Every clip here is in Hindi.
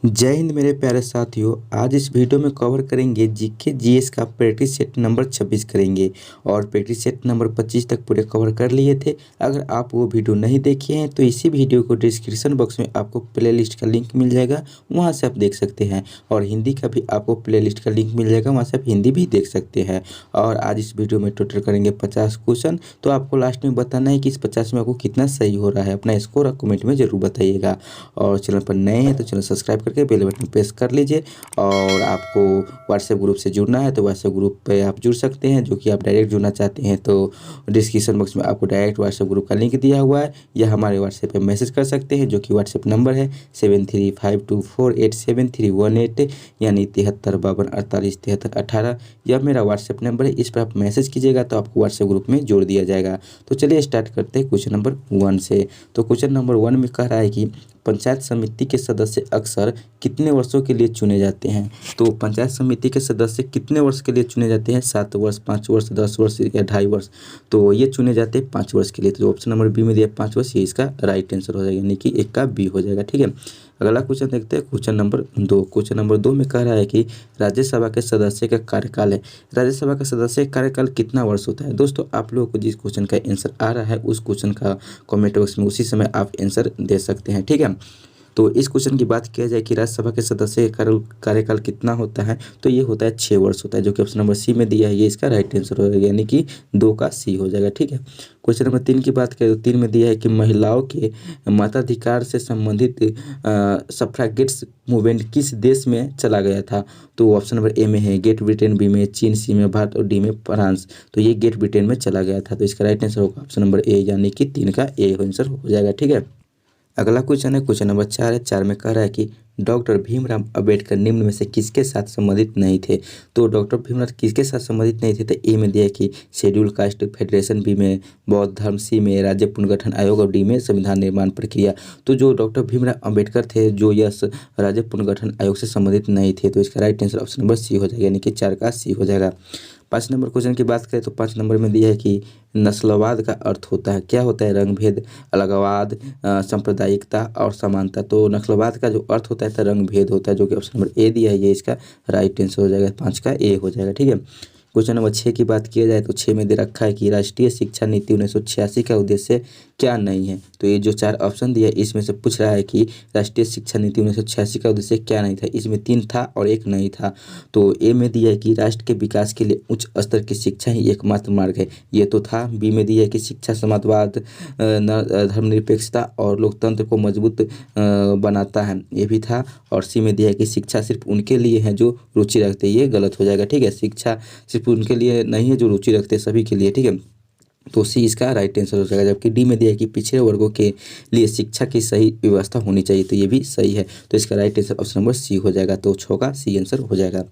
जय हिंद मेरे प्यारे साथियों। आज इस वीडियो में कवर करेंगे जीके जीएस का प्रैक्टिस सेट नंबर 26 करेंगे और प्रैक्टिस सेट नंबर 25 तक पूरे कवर कर लिए थे। अगर आप वो वीडियो नहीं देखे हैं तो इसी वीडियो को डिस्क्रिप्शन बॉक्स में आपको प्लेलिस्ट का लिंक मिल जाएगा, वहाँ से आप देख सकते हैं। और हिंदी का भी आपको प्लेलिस्ट का लिंक मिल जाएगा, वहाँ से आप हिंदी भी देख सकते हैं। और आज इस वीडियो में टोटल करेंगे 50 क्वेश्चन। तो आपको लास्ट में बताना है कि इस 50 में आपको कितना सही हो रहा है। अपना स्कोर कमेंट में जरूर बताइएगा। और चैनल पर नए हैं तो चैनल सब्सक्राइब करके बेल बटन प्रेस कर लीजिए। और आपको व्हाट्सएप ग्रुप से जुड़ना है तो व्हाट्सएप ग्रुप पे आप जुड़ सकते हैं। जो कि आप डायरेक्ट जुड़ना चाहते हैं तो डिस्क्रिप्शन बॉक्स में आपको डायरेक्ट व्हाट्सएप ग्रुप का लिंक दिया हुआ है, या हमारे व्हाट्सएप पे मैसेज कर सकते हैं, जो कि व्हाट्सएप नंबर है 7352487318, यानी 7352487318। यह मेरा व्हाट्सएप नंबर है, इस पर आप मैसेज कीजिएगा तो आपको व्हाट्सएप ग्रुप में जोड़ दिया जाएगा। तो चलिए स्टार्ट करते हैं क्वेश्चन नंबर 1 से। तो क्वेश्चन नंबर 1 में कह रहा है कि पंचायत समिति के सदस्य अक्सर कितने वर्षों के लिए चुने जाते हैं। तो पंचायत समिति के सदस्य कितने वर्ष के लिए चुने जाते हैं? 7 वर्ष, 5 वर्ष, 10 वर्ष या 2.5 वर्ष। तो ये चुने जाते हैं 5 वर्ष के लिए। तो ऑप्शन नंबर बी में दिया 5 वर्ष, ये इसका राइट आंसर हो जाएगा, यानी कि एक का बी हो जाएगा। ठीक है, अगला क्वेश्चन देखते हैं क्वेश्चन नंबर 2। क्वेश्चन नंबर 2 में कह रहा है कि राज्यसभा के सदस्य का कार्यकाल है। राज्यसभा का सदस्य का कार्यकाल कितना वर्ष होता है? दोस्तों, आप लोगों को जिस क्वेश्चन का आंसर आ रहा है उस क्वेश्चन का कमेंट बॉक्स में उसी समय आप आंसर दे सकते हैं। ठीक है, तो इस क्वेश्चन की बात किया जाए कि राज्यसभा के सदस्य का कार्यकाल कितना होता है, तो ये होता है 6 वर्ष होता है, जो कि ऑप्शन नंबर सी में दिया है, ये इसका राइट आंसर हो जाएगा, यानी कि 2 का सी हो जाएगा। ठीक है, क्वेश्चन नंबर 3 की बात करें तो 3 में दिया है कि महिलाओं के मताधिकार से संबंधित सफ्रागेट्स मूवमेंट किस देश में चला गया था। तो ऑप्शन नंबर ए में है ग्रेट ब्रिटेन, बी में चीन, सी में भारत और डी में फ्रांस। तो ये ग्रेट ब्रिटेन में चला गया था, तो इसका राइट आंसर होगा ऑप्शन नंबर ए, यानी कि 3 का ए आंसर हो जाएगा। ठीक है, अगला क्वेश्चन है क्वेश्चन नंबर 4 है। 4 में कह रहा है कि डॉक्टर भीमराव अंबेडकर निम्न में से किसके साथ संबंधित नहीं थे। तो डॉक्टर भीमराव किसके साथ संबंधित नहीं थे? तो ए में दिया है कि शेड्यूल कास्ट फेडरेशन, बी में बौद्ध धर्म, सी में राज्य पुनर्गठन आयोग और डी में संविधान निर्माण प्रक्रिया। तो जो डॉक्टर भीमराव अंबेडकर थे जो यस राज्य पुनर्गठन आयोग से संबंधित नहीं थे, तो इसका right answer option number C हो जाएगा, यानी कि 4 का सी हो जाएगा। 5 नंबर क्वेश्चन की बात करें तो 5 नंबर में दिया है कि नस्लवाद का अर्थ होता है, क्या होता है? रंगभेद, अलगाववाद, सांप्रदायिकता और समानता। तो नस्लवाद का जो अर्थ होता है तो रंगभेद होता है, जो कि ऑप्शन नंबर ए दिया है, ये इसका राइट आंसर हो जाएगा, 5 का ए हो जाएगा। ठीक है, क्वेश्चन नंबर 6 की बात किया जाए तो 6 में दे रखा है कि राष्ट्रीय शिक्षा नीति 1986 का उद्देश्य क्या नहीं है। तो ये जो 4 ऑप्शन दिया इसमें से पूछ रहा है कि राष्ट्रीय शिक्षा नीति 1986 का उद्देश्य क्या नहीं था। इसमें 3 था और 1 नहीं था। तो ए में दिया है कि राष्ट्र के विकास के लिए उच्च स्तर की शिक्षा ही एकमात्र मार्ग है, ये तो था। बी में दिया है कि शिक्षा समाजवाद, धर्मनिरपेक्षता और लोकतंत्र को मजबूत बनाता है, ये भी था। और सी में दिया है कि शिक्षा सिर्फ उनके लिए है जो रुचि रखते हैं, ये गलत हो जाएगा। ठीक है, शिक्षा सिर्फ उनके लिए नहीं है जो रुचि रखते हैं, सभी के लिए। ठीक है, तो सी इसका राइट आंसर हो जाएगा। जबकि डी में दिया है कि पिछड़े वर्गों के लिए शिक्षा की सही व्यवस्था होनी चाहिए, तो ये भी सही है, तो इसका right answer option number C हो जाएगा, तो 6 का सी आंसर हो जाएगा।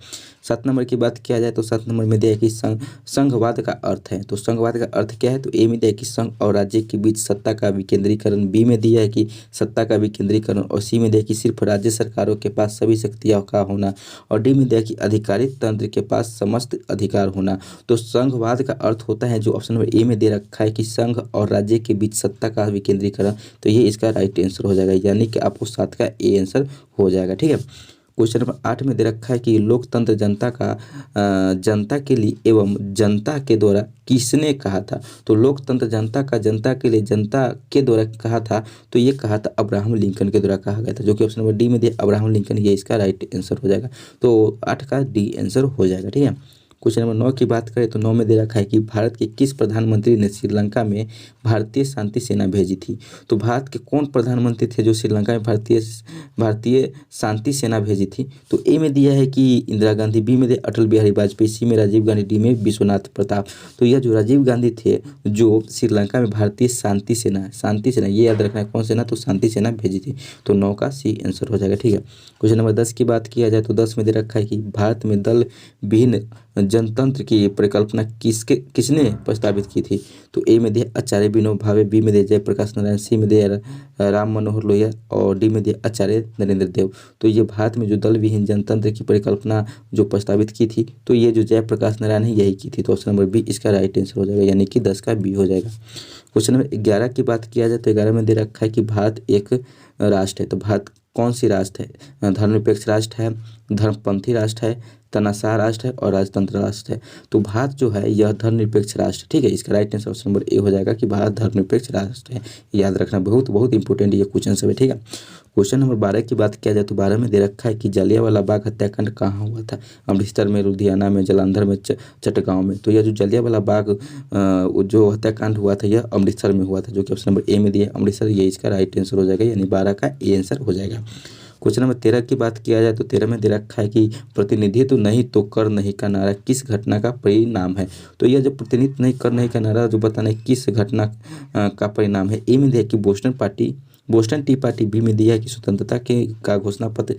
7 नंबर की बात किया जाए तो 7 नंबर में दिया है कि संघवाद का अर्थ है। तो संघवाद का अर्थ क्या है? तो ए में दिया है कि संघ और राज्य के बीच सत्ता का विकेंद्रीकरण, बी में दिया है कि सत्ता का विकेंद्रीकरण, और सी में दिया है कि सिर्फ राज्य सरकारों के पास सभी शक्तियां का होना, और डी में दिया है कि अधिकारित तंत्र के पास समस्त अधिकार होना। तो संघवाद का अर्थ होता है, जो ऑप्शन नंबर ए में दे रखा है कि संघ और राज्य के बीच सत्ता का विकेंद्रीकरण, तो ये इसका राइट आंसर हो जाएगा, यानी कि आपको 7 का ए आंसर हो जाएगा। ठीक है, क्वेश्चन नंबर 8 में दे रखा है कि लोकतंत्र जनता के लिए एवं जनता के द्वारा किसने कहा था। तो लोकतंत्र जनता का जनता के लिए जनता के द्वारा कहा था, तो ये कहा था अब्राहम लिंकन के द्वारा कहा गया था, जो कि ऑप्शन नंबर डी में दिया अब्राहम लिंकन, ये इसका राइट आंसर हो जाएगा, तो 8 का डी आंसर हो जाएगा। ठीक है, क्वेश्चन नंबर 9 की बात करें तो 9 में दे रखा है कि भारत के किस प्रधानमंत्री ने श्रीलंका में भारतीय शांति सेना भेजी थी। तो भारत के कौन प्रधानमंत्री थे जो श्रीलंका में भारतीय शांति सेना भेजी थी? तो ए में दिया है कि इंदिरा गांधी, बी में दिया अटल बिहारी वाजपेयी, सी में राजीव गांधी, डी में विश्वनाथ प्रताप। तो यह जो राजीव गांधी थे जो श्रीलंका में भारतीय शांति सेना ये याद रखना है, कौन सेना? तो शांति सेना भेजी थी, तो 9 का सी आंसर हो जाएगा। ठीक है, क्वेश्चन नंबर 10 की बात किया जाए तो 10 में दे रखा है कि भारत में दल विहीन जनतंत्र की परिकल्पना किसने प्रस्तावित की थी। तो ए में दिया आचार्य विनोबा भावे, बी में दिया जयप्रकाश नारायण, सी में दिया राम मनोहर लोहिया और डी में दिया आचार्य नरेंद्र देव। तो ये भारत में जो दल विहीन जनतंत्र की परिकल्पना जो प्रस्तावित की थी, तो ये जो जयप्रकाश नारायण है यही की थी, तो ऑप्शन नंबर बी इसका राइट आंसर हो जाएगा, यानी कि 10 का बी हो जाएगा। क्वेश्चन नंबर 11 की बात किया जाए तो 11 में दे रखा है कि भारत एक राष्ट्र है। तो भारत कौन सी राष्ट्र है? धर्मनिरपेक्ष राष्ट्र है, धर्मपंथी राष्ट्र है, तानाशाह राष्ट्र है और राजतंत्र राष्ट्र है। तो भारत जो है यह धर्मनिरपेक्ष राष्ट्र, ठीक है। इसका right answer option number A हो जाएगा कि भारत धर्मनिरपेक्ष राष्ट्र है। याद रखना, बहुत बहुत इंपॉर्टेंट ये क्वेश्चन सब है, ठीक है। क्वेश्चन नंबर 12 की बात किया जाए तो 12 में दे रखा है कि जलियांवाला बाग हत्याकांड कहाँ हुआ था? अमृतसर में, लुधियाना में, जालंधर में, चटगांव में। तो यह जो जलियांवाला बाग जो हत्याकांड हुआ था यह अमृतसर में हुआ था, जो कि ऑप्शन नंबर ए में दिया अमृतसर, ये इसका राइट आंसर हो जाएगा, यानी 12 का ए आंसर हो जाएगा। क्वेश्चन नंबर 13 की बात किया जाए तो 13 में दे रखा है कि प्रतिनिधित्व नहीं तो कर नहीं का नारा किस घटना का परिणाम है? तो यह जो प्रतिनिधित्व नहीं कर नहीं का नारा जो बताना है किस घटना का परिणाम है। ए में दिया कि बोस्टन टी पार्टी, बी में दिया है कि स्वतंत्रता के का घोषणा पत्र,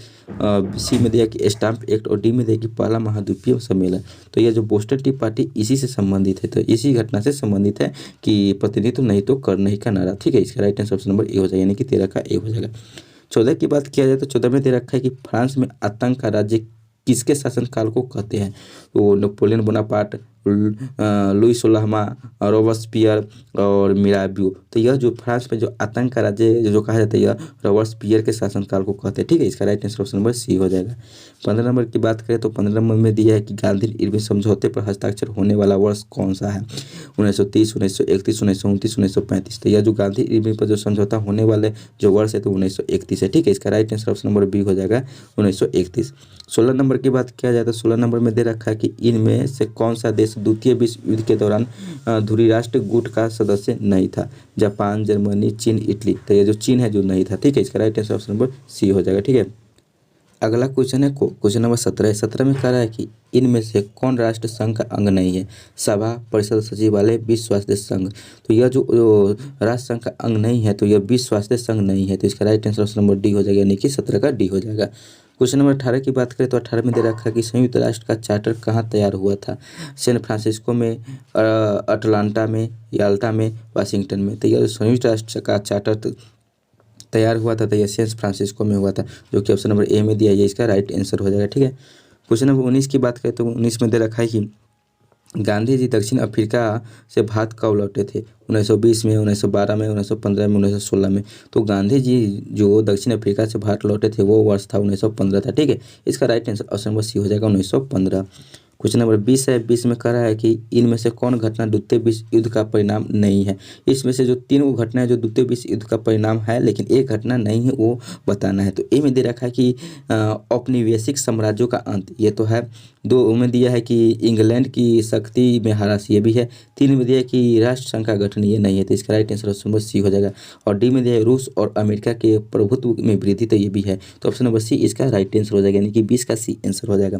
सी में दिया कि स्टाम्प एक्ट और डी में दिया कि पहला महाद्वीपीय सम्मेलन। तो यह जो बोस्टन टी पार्टी इसी से संबंधित है, तो इसी घटना से संबंधित है कि प्रतिनिधित्व नहीं तो कर नहीं का नारा, ठीक है। इसका right answer option number A हो जाएगा, यानी कि 13 का ए हो जाएगा। 14 की बात किया जाए तो 14 में दे रखा है कि फ्रांस में आतंक का राज्य किसके शासनकाल को कहते हैं? तो नेपोलियन बोनापार्ट, लुई 16वां, रॉबespierre और मिराबियो। तो यह जो फ्रांस में जो आतंक का राज्य जो कहा जाता है यह रॉबespierre के शासनकाल को कहते हैं, ठीक है। इसका right answer option number C हो जाएगा। 15 नंबर की बात करें तो 15 नंबर में दिया है कि गांधी इरविन समझौते पर हस्ताक्षर होने वाला वर्ष कौन सा है? 1930, 1931, 1929, 1935। तो यह जो गांधी इरविन पर जो समझौता होने वाले जो वर्ष है तो 1931 है, ठीक है। इसका right answer option number B हो जाएगा 1931। 16 नंबर की बात किया जाए तो 16 नंबर में दे रखा है कि इनमें से कौन सा देश द्वितीय विश्व युद्ध के दौरान धुरीराष्ट्र गुट का सदस्य नहीं था? जापान, जर्मनी, चीन, इटली। तो ये जो चीन है जो नहीं था, ठीक है। इसका right answer option number C हो जाएगा, ठीक है। अगला क्वेश्चन है क्वेश्चन नंबर 17। 17 में कह रहा है कि इनमें से कौन राष्ट्र संघ का अंग नहीं है? सभा, परिषद, सचिवालय, विश्व स्वास्थ्य संघ। तो यह जो राष्ट्र संघ का अंग नहीं है तो यह विश्व स्वास्थ्य संघ नहीं है, तो इसका right answer option number D हो जाएगा, यानी कि 17 का डी हो जाएगा। क्वेश्चन नंबर 18 की बात करें तो 18 में दे रखा है कि संयुक्त राष्ट्र का चार्टर कहाँ तैयार हुआ था? सैन फ्रांसिस्को में, अटलांटा में, याल्टा में, वाशिंगटन में। तो यह संयुक्त राष्ट्र का चार्टर तैयार हुआ था तो यह सैन फ्रांसिस्को में हुआ था, जो कि ऑप्शन नंबर ए में दिया है, इसका राइट आंसर हो जाएगा, ठीक है। क्वेश्चन नंबर 19 की बात करें तो 19 में दे रखा है कि गांधी जी दक्षिण अफ्रीका से भारत कब लौटे थे? 1920 में, 1912 में, 1915 में, 1916 में। तो गांधी जी जो दक्षिण अफ्रीका से भारत लौटे थे वो वर्ष था 1915 था, ठीक है। इसका right answer option number C हो जाएगा 1915। क्वेश्चन नंबर 20 है। 20 में कह रहा है कि इनमें से कौन घटना द्वितीय विश्व युद्ध का परिणाम नहीं है? इसमें से जो 3 घटना है जो द्वितीय विश्व युद्ध का परिणाम है लेकिन एक घटना नहीं है वो बताना है। तो ए में दे रखा है कि औपनिवेशिक साम्राज्यों का अंत, ये तो है। 2 में दिया है कि इंग्लैंड की शक्ति में ह्रास, ये भी है। 3 में दिया है कि राष्ट्र संघ का गठन, ये नहीं है, तो इसका right answer option number C हो जाएगा। और डी में दिया है रूस और अमेरिका के प्रभुत्व में वृद्धि, तो ये भी है, तो ऑप्शन नंबर सी इसका राइट आंसर हो जाएगा, यानी कि 20 का सी आंसर हो जाएगा।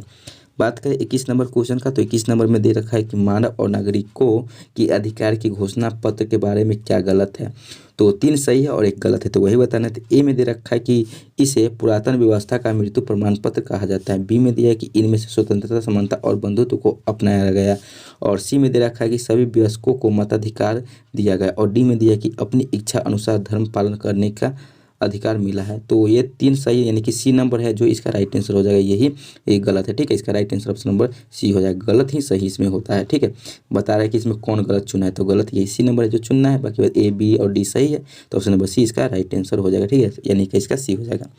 बात करें 21 नंबर क्वेश्चन का तो 21 नंबर में दे रखा है कि मानव और नागरिकों की अधिकार की घोषणा पत्र के बारे में क्या गलत है? तो 3 सही है और 1 गलत है, तो वही बताना है। तो ए में दे रखा है कि इसे पुरातन व्यवस्था का मृत्यु प्रमाण पत्र कहा जाता है। बी में दिया है कि इनमें से स्वतंत्रता, समानता और बंधुत्व को अपनाया गया। और सी में दे रखा है कि सभी वयस्कों को मताधिकार दिया गया। और डी में दिया है कि अपनी इच्छा अनुसार धर्म पालन करने का अधिकार मिला है। तो ये 3 सही है, यानी कि सी नंबर है जो इसका राइट आंसर हो जाएगा, यही एक गलत है, ठीक है। इसका right answer option number C हो जाएगा। गलत ही सही इसमें होता है, ठीक है। बता रहा है कि इसमें कौन गलत चुना है, तो गलत यही सी नंबर है जो चुनना है, बाकी ए, बी और डी सही है, तो ऑप्शन नंबर सी इसका राइट आंसर हो जाएगा, ठीक है, यानी कि इसका सी हो जाएगा।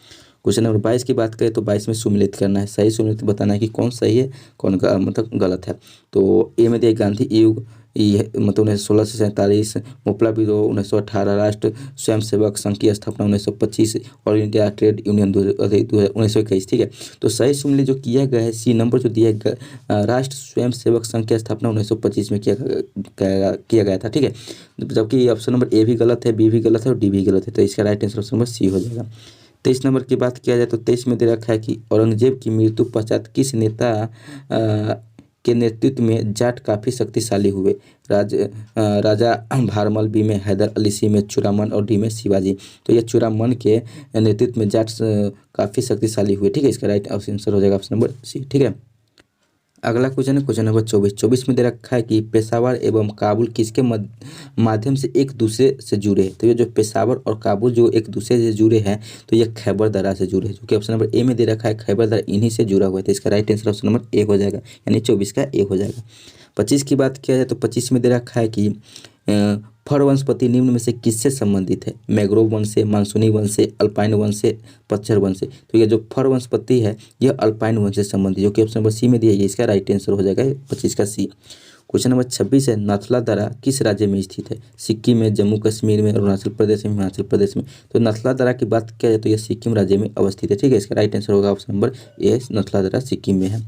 क्वेश्चन नंबर 22 की बात करें तो 22 में सम्मिलित करना है, सही सम्मिलित बताना है कि कौन सही है कौन मतलब गलत है। तो ए में दिया गांधी युग मतलब 1916 से 1947, मोपला विद्रोह 1918, राष्ट्र स्वयंसेवक संघ की स्थापना 1925 और इंडिया ट्रेड यूनियन 1921, ठीक है। तो सही सम्मिलित जो किया गया है सी नंबर जो दिया है राष्ट्र स्वयंसेवक संघ की स्थापना 1925 में किया गया था, ठीक है। जबकि ऑप्शन नंबर ए भी गलत है, बी भी गलत है और डी भी गलत है, तो इसका right answer option number C हो जाएगा। 23 नंबर की बात किया जाए तो 23 में दे रखा है कि औरंगजेब की मृत्यु पश्चात किस नेता के नेतृत्व में जाट काफ़ी शक्तिशाली हुए? राजा भारमल, बी में हैदर अली, सी में चूड़ामन और डी में शिवाजी। तो ये चूड़ामन के नेतृत्व में जाट काफ़ी शक्तिशाली हुए, ठीक है। इसका राइट आंसर हो जाएगा ऑप्शन नंबर सी, ठीक है। अगला क्वेश्चन है क्वेश्चन नंबर 24। 24 में दे रखा है कि पेशावर एवं काबुल किसके माध्यम से एक दूसरे से जुड़े? तो ये जो पेशावर और काबुल जो एक दूसरे से जुड़े हैं तो ये खैबर दर्रा से जुड़े हैं, जो कि ऑप्शन नंबर ए में दे रखा है खैबर दर्रा इन्हीं से जुड़ा हुआ है, तो इसका right answer option number A हो जाएगा, यानी 24 का ए हो जाएगा। 25 की बात किया जाए तो 25 में दे रखा है कि फर वनस्पति निम्न में से किससे संबंधित है? मैंग्रोव वन से, मानसूनी वन से, अल्पाइन वन से, पतझड़ वन से। तो ये जो फर वनस्पति है यह अल्पाइन वन से संबंधित, जो कि ऑप्शन नंबर सी में दिया है, इसका राइट आंसर हो जाएगा 25 का सी। क्वेश्चन नंबर 26 है, नथला दर्रा किस राज्य में स्थित है? सिक्किम में, जम्मू कश्मीर में, अरुणाचल प्रदेश में, हिमाचल प्रदेश में। तो नथला दर्रा की बात किया जाए तो यह सिक्किम राज्य में अवस्थित है। ठीक है, इसका राइट आंसर होगा ऑप्शन नंबर ए, नथला दर्रा सिक्किम में है।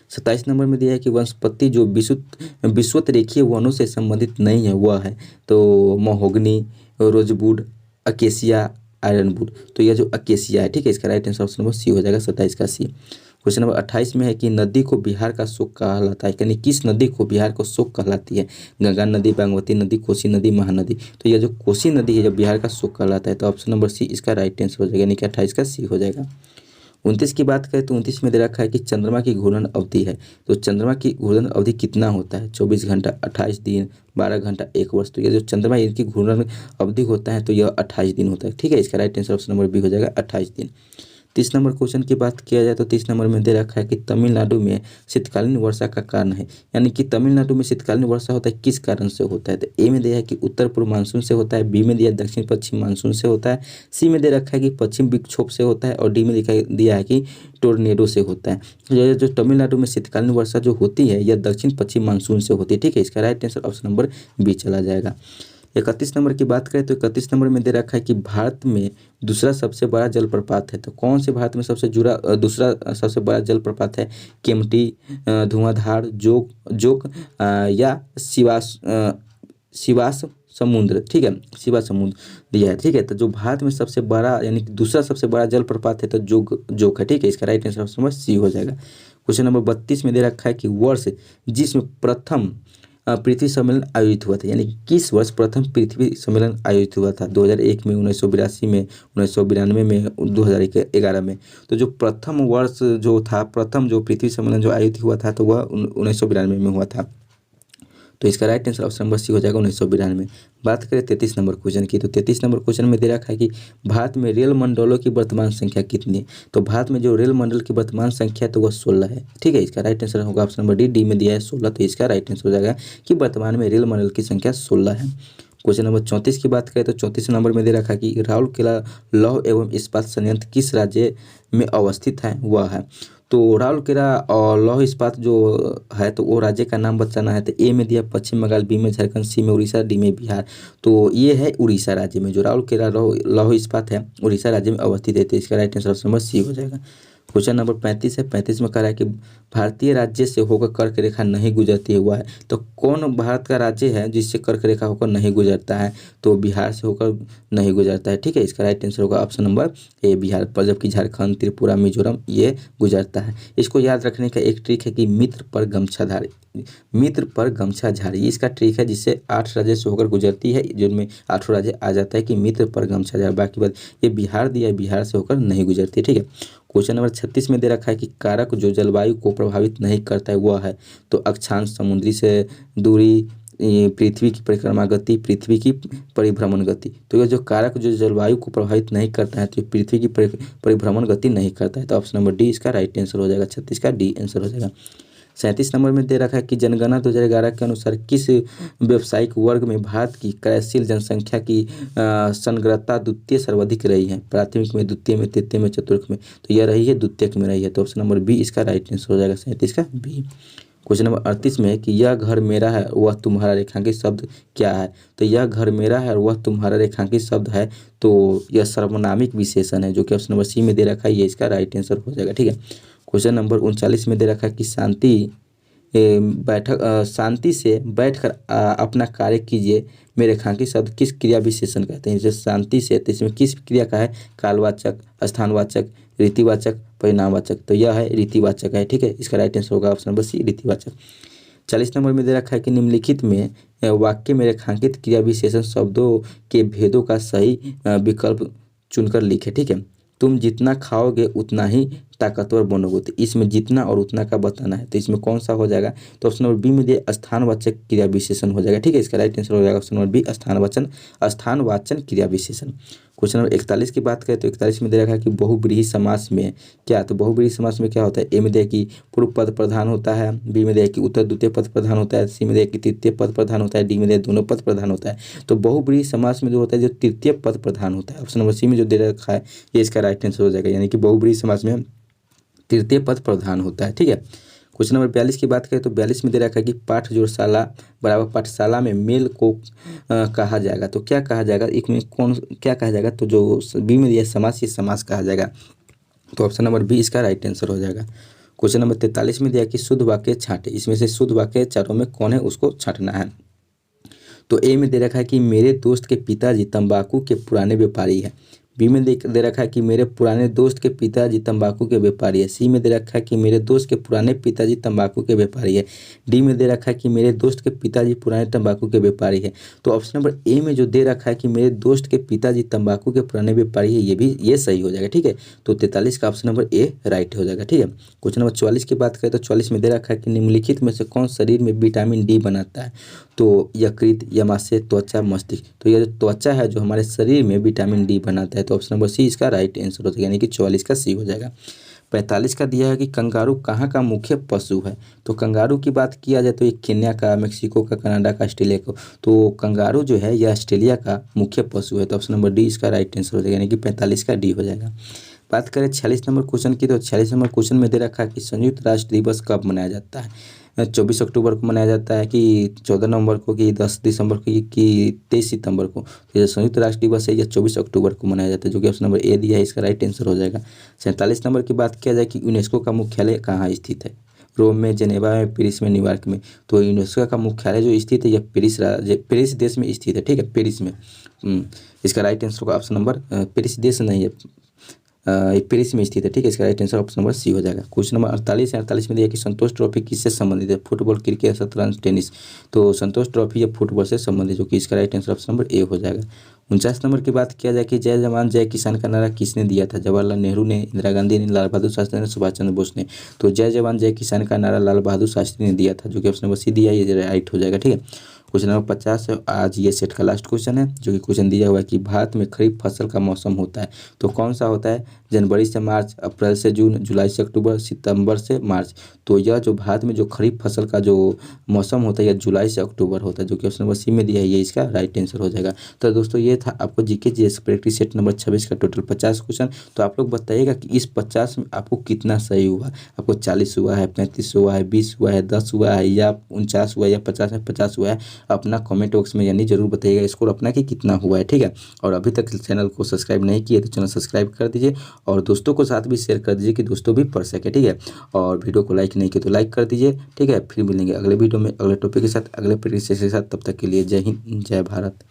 27 नंबर में दिया है कि वनस्पति जो विषुवत रेखीय वनों से संबंधित नहीं है वह है, तो महोगनी, रोजवुड, अकेसिया, आयरनवुड। तो यह जो अकेसिया है, ठीक है, इसका right answer option number C हो जाएगा 27 का सी। क्वेश्चन नंबर 28 में है कि नदी को बिहार का शोक कहलाता है, यानी किस नदी को बिहार को शोक कहलाती है? गंगा नदी, बागमती नदी, कोसी नदी, महानदी। तो यह जो कोसी नदी है जो बिहार का शोक कहलाता है, तो ऑप्शन नंबर सी इसका राइट आंसर हो जाएगा, यानी कि 28 का सी हो जाएगा। 29 की बात करें तो 29 में दे रखा है कि चंद्रमा की घूर्णन अवधि है, तो चंद्रमा की घूर्णन अवधि कितना होता है? 24 घंटा, 28 दिन, 12 घंटा, 1 वर्ष। तो ये जो चंद्रमा इनकी घूर्णन अवधि होता है तो यह 28 दिन होता है। ठीक है, इसका right answer option number B हो जाएगा 28 दिन। 30 नंबर क्वेश्चन की बात किया जाए तो 30 नंबर में दे रखा है कि तमिलनाडु में शीतकालीन वर्षा का कारण है, यानी कि तमिलनाडु में शीतकालीन वर्षा होता है किस कारण से होता है? तो ए में दिया है कि उत्तर पूर्व मानसून से होता है, बी में दिया है दक्षिण पश्चिम मानसून से होता है, सी में दे रखा है कि पश्चिम विक्षोभ से होता है, और डी में दिया है कि टोर्नेडो से होता है। तो यह जो तमिलनाडु में शीतकालीन वर्षा जो होती है यह दक्षिण पश्चिम मानसून से होती है। ठीक है, इसका right answer option number B चला जाएगा। 31 नंबर की बात करें तो 31 नंबर में दे रखा है कि भारत में दूसरा सबसे बड़ा जलप्रपात है, तो कौन से भारत में दूसरा सबसे बड़ा जलप्रपात है? केम्प्टी, धुआंधार, जोक या शिवास समुद्र। ठीक है, शिवा समुद्र दिया है। ठीक है, तो जो भारत में सबसे बड़ा यानी कि दूसरा सबसे बड़ा जलप्रपात है तो जोक है। ठीक है, इसका right answer option number C हो जाएगा। क्वेश्चन नंबर 32 में दे रखा है कि वर्ष जिसमें प्रथम पृथ्वी सम्मेलन आयोजित हुआ था, यानी किस वर्ष प्रथम पृथ्वी सम्मेलन आयोजित हुआ था? 2001 में, 1982 में, 1992 में, 2011 में। तो जो प्रथम वर्ष जो था, प्रथम जो पृथ्वी सम्मेलन जो आयोजित हुआ था तो वह 1992 में हुआ था। तो इसका right answer option number C हो जाएगा 1992। बात करें 33 नंबर क्वेश्चन की, तो 33 नंबर क्वेश्चन में दे रखा है कि भारत में रेल मंडलों की वर्तमान संख्या कितनी है? तो भारत में जो रेल मंडल की वर्तमान संख्या है तो वह 16 है। ठीक है, इसका राइट आंसर होगा ऑप्शन नंबर डी में दिया है 16, तो इसका राइट आंसर हो जाएगा कि वर्तमान में रेल मंडल की संख्या 16 है। क्वेश्चन नंबर 34 की बात करें तो 34 नंबर में दे रखा है कि राउरकेला लौह एवं इस्पात संयंत्र किस राज्य में अवस्थित है? वह है, तो राउरकेला और लौह इस्पात जो है तो वो राज्य का नाम बताना है। तो ए में दिया पश्चिम बंगाल, बी में झारखंड, सी में उड़ीसा, डी में बिहार। तो ये है उड़ीसा राज्य में, जो राउरकेला लौह इस्पात है उड़ीसा राज्य में अवस्थित है। तो इसका right answer option number C हो जाएगा। क्वेश्चन नंबर 35 है। 35 में कह रहा है कि भारतीय राज्य से होकर कर्क रेखा नहीं गुजरती हुआ है, तो कौन भारत का राज्य है जिससे कर्क रेखा होकर नहीं गुजरता है? तो बिहार से होकर नहीं गुजरता है। ठीक है, इसका राइट आंसर होगा ऑप्शन नंबर ए, बिहार पर, जबकि झारखंड, त्रिपुरा, मिजोरम ये गुजरता है। इसको याद रखने का एक ट्रिक है कि मित्र पर गमछा झाड़ी, इसका ट्रिक है, जिससे 8 राज्य से होकर गुजरती है, जिनमें 8 राज्य आ जाता है कि मित्र पर गमछा झाड़ी। बाकी बात ये बिहार दिया है, बिहार से होकर नहीं गुजरती। ठीक है, क्वेश्चन नंबर 36 में दे रखा है कि कारक जो जलवायु को प्रभावित नहीं करता है वह है, तो अक्षांश, समुद्री से दूरी, पृथ्वी की परिक्रमा गति, पृथ्वी की परिभ्रमण गति। तो ये जो कारक जो जलवायु को प्रभावित नहीं करता है तो पृथ्वी की परिभ्रमण गति नहीं करता है। तो ऑप्शन नंबर डी इसका राइट आंसर हो जाएगा, 36 का डी आंसर हो जाएगा। 37 नंबर में दे रखा है कि जनगणना 2011 के अनुसार किस व्यावसायिक वर्ग में भारत की क्रयशील जनसंख्या की संग्रहता द्वितीय सर्वाधिक रही है? प्राथमिक में, द्वितीय में, तृतीय में, चतुर्थ में। तो यह रही है द्वितीयक में रही है। तो ऑप्शन नंबर बी इसका राइट आंसर हो जाएगा, 37 का बी। क्वेश्चन नंबर 38 में है कि यह घर मेरा है वह तुम्हारा रेखांकित शब्द क्या है? तो यह घर मेरा है और वह तुम्हारा रेखांकित शब्द है, तो यह सर्वनामिक विशेषण है, जो कि ऑप्शन नंबर सी में दे रखा है, ये इसका राइट आंसर हो जाएगा। ठीक है, क्वेश्चन नंबर 39 में दे रखा है कि शांति से बैठकर अपना कार्य कीजिए में रेखांकित शब्द किस क्रिया विशेषण कहते हैं? जैसे शांति से, तो इसमें किस क्रिया का है? कालवाचक, स्थानवाचक, रीतिवाचक, परिणामवाचक। तो यह है रीतिवाचक है। ठीक है, इसका राइट आंसर होगा ऑप्शन नंबर सी, रीतिवाचक। 40 नंबर में दे रखा है कि निम्नलिखित में वाक्य में रेखांकित क्रिया विशेषण शब्दों के भेदों का सही विकल्प चुनकर लिखे। ठीक है, तुम जितना खाओगे उतना ही ताकतवर बनोगे। तो इसमें जितना और उतना का बताना है, तो इसमें कौन सा हो जाएगा, तो ऑप्शन नंबर बी में दिया स्थानवाचक क्रिया विशेषण हो जाएगा। ठीक है, इसका राइट आंसर हो जाएगा ऑप्शन नंबर बी स्थानवाचन क्रिया विशेषण। क्वेश्चन नंबर 41 की बात करें तो 41 में दे रखा है कि बहुब्रीहि समास में क्या, तो बहुब्रीहि समास में क्या होता है, ए में दिया कि पूर्व पद प्रधान होता है, बी में दिया कि उत्तर द्वितीय पद प्रधान होता है, सी में दिया कि तृतीय पद प्रधान होता है, डी में दिया दोनों पद प्रधान होता है। तो बहुब्रीहि समास में जो होता है जो तृतीय पद प्रधान होता है, ऑप्शन नंबर सी में जो दे रखा है ये इसका राइट आंसर हो जाएगा, यानी कि बहुब्रीहि समास में तृतीय पद प्रधान होता है। ठीक है, क्वेश्चन नंबर 42 की बात करें तो 42 में दे रखा है कि पाठ जोड़शाला बराबर पाठशाला में मेल को कहा जाएगा। तो क्या कहा जाएगा, एक में कौन क्या कहा जाएगा, तो जो बी में दिया समास, ये समास कहा जाएगा। तो ऑप्शन नंबर बी इसका राइट आंसर हो जाएगा। क्वेश्चन नंबर 43 में दिया कि शुद्ध वाक्य छांटे, इसमें से शुद्ध वाक्य चारों में कौन है उसको छांटना है। तो ए में दे रखा है कि मेरे दोस्त के पिताजी तंबाकू के पुराने व्यापारी हैं, बी में दे रखा है कि मेरे पुराने दोस्त के पिताजी तंबाकू के व्यापारी है, सी में दे रखा है कि मेरे दोस्त के पुराने पिताजी तंबाकू के व्यापारी है, डी में दे रखा है कि मेरे दोस्त के पिताजी पुराने तंबाकू के व्यापारी है। तो ऑप्शन नंबर ए में जो दे रखा है कि मेरे दोस्त के पिताजी तंबाकू के पुराने व्यापारी है, ये सही हो जाएगा। ठीक है, तो 43 का ऑप्शन नंबर ए राइट हो जाएगा। ठीक है, क्वेश्चन नंबर 44 की बात करें तो 44 में दे रखा है कि निम्नलिखित में से कौन शरीर में विटामिन डी बनाता है। तो यकृत, यमाशय, त्वचा, मस्तिष्क। तो यह जो त्वचा है जो हमारे शरीर में विटामिन डी बनाता है, तो ऑप्शन नंबर सी इसका राइट आंसर हो जाएगा, यानी कि 44 का सी हो जाएगा। 45 का दिया है कि कंगारू कहाँ का मुख्य पशु है। तो कंगारू की बात किया जाए तो ये केन्या का, मेक्सिको का, कनाडा का, ऑस्ट्रेलिया का। तो कंगारू जो है यह ऑस्ट्रेलिया का मुख्य पशु है, तो ऑप्शन नंबर डी इसका राइट आंसर हो जाएगा, यानी कि 45 का डी हो जाएगा। बात करें 46 नंबर क्वेश्चन की, तो 46 नंबर क्वेश्चन में दे रखा है कि संयुक्त राष्ट्र दिवस कब मनाया जाता है। 24 अक्टूबर को मनाया जाता है कि 14 नवंबर को कि 10 दिसंबर को कि 23 सितंबर को। तो ये संयुक्त राष्ट्र दिवस है यह 24 अक्टूबर को मनाया जाता है, जो कि ऑप्शन नंबर ए दिया है, इसका राइट आंसर हो जाएगा। 47 नंबर की बात किया जाए कि यूनेस्को का मुख्यालय कहाँ स्थित है, रोम में, जेनेवा में, पेरिस में, न्यूयॉर्क में। तो यूनेस्को का मुख्यालय जो स्थित है यह पेरिस देश में स्थित है। ठीक है, पेरिस में। इसका राइट आंसर होगा ऑप्शन नंबर, पेरिस देश नहीं है, पेरिस में स्थित है। ठीक है, इसका right answer option number C हो जाएगा। क्वेश्चन नंबर 48 है, 48 में दिया कि संतोष ट्रॉफी किससे संबंधित है, फुटबॉल, क्रिकेट, शतरंज, टेनिस। तो संतोष ट्रॉफी या फुटबॉल से संबंधित, जो कि इसका right answer option number A हो जाएगा। 49 नंबर की बात किया जाए कि जय जवान जय किसान का नारा किसने दिया था, जवाहरलाल नेहरू ने, इंदिरा गांधी ने, लाल बहादुर शास्त्री ने, सुभाष चंद्र बोस ने। तो जय जवान जय किसान का नारा लाल बहादुर शास्त्री ने दिया था, जो कि ऑप्शन नंबर सी दिया, ये राइट हो जाएगा। ठीक है, क्वेश्चन नंबर 50 है, आज ये सेट का लास्ट क्वेश्चन है, जो कि क्वेश्चन दिया हुआ है कि भारत में खरीफ फसल का मौसम होता है। तो कौन सा होता है, जनवरी से मार्च, अप्रैल से जून, जुलाई से अक्टूबर, सितंबर से मार्च। तो यह जो भारत में जो खरीफ फसल का जो मौसम होता है यह जुलाई से अक्टूबर होता है, जो कि ऑप्शन नंबर सी में दिया है, ये इसका राइट आंसर हो जाएगा। तो दोस्तों ये था आपको GK GS practice set number 26 का टोटल 50 क्वेश्चन। तो आप लोग बताइएगा कि इस 50 में आपको कितना सही हुआ, आपको 40 हुआ है, 35 हुआ है, 20 हुआ है, 10 हुआ है, या 49 हुआ है, या 50 है, 50 हुआ है। अपना कमेंट बॉक्स में यानी जरूर बताइएगा स्कोर अपना कि कितना हुआ है। ठीक है, और अभी तक चैनल को सब्सक्राइब नहीं किया तो चैनल सब्सक्राइब कर दीजिए, और दोस्तों को साथ भी शेयर कर दीजिए कि दोस्तों भी पढ़ सके। ठीक है, और वीडियो को लाइक नहीं किया तो लाइक कर दीजिए। ठीक है, फिर मिलेंगे अगले वीडियो में अगले टॉपिक के साथ, अगले प्रैक्टिस के साथ। तब तक के लिए जय हिंद, जय भारत।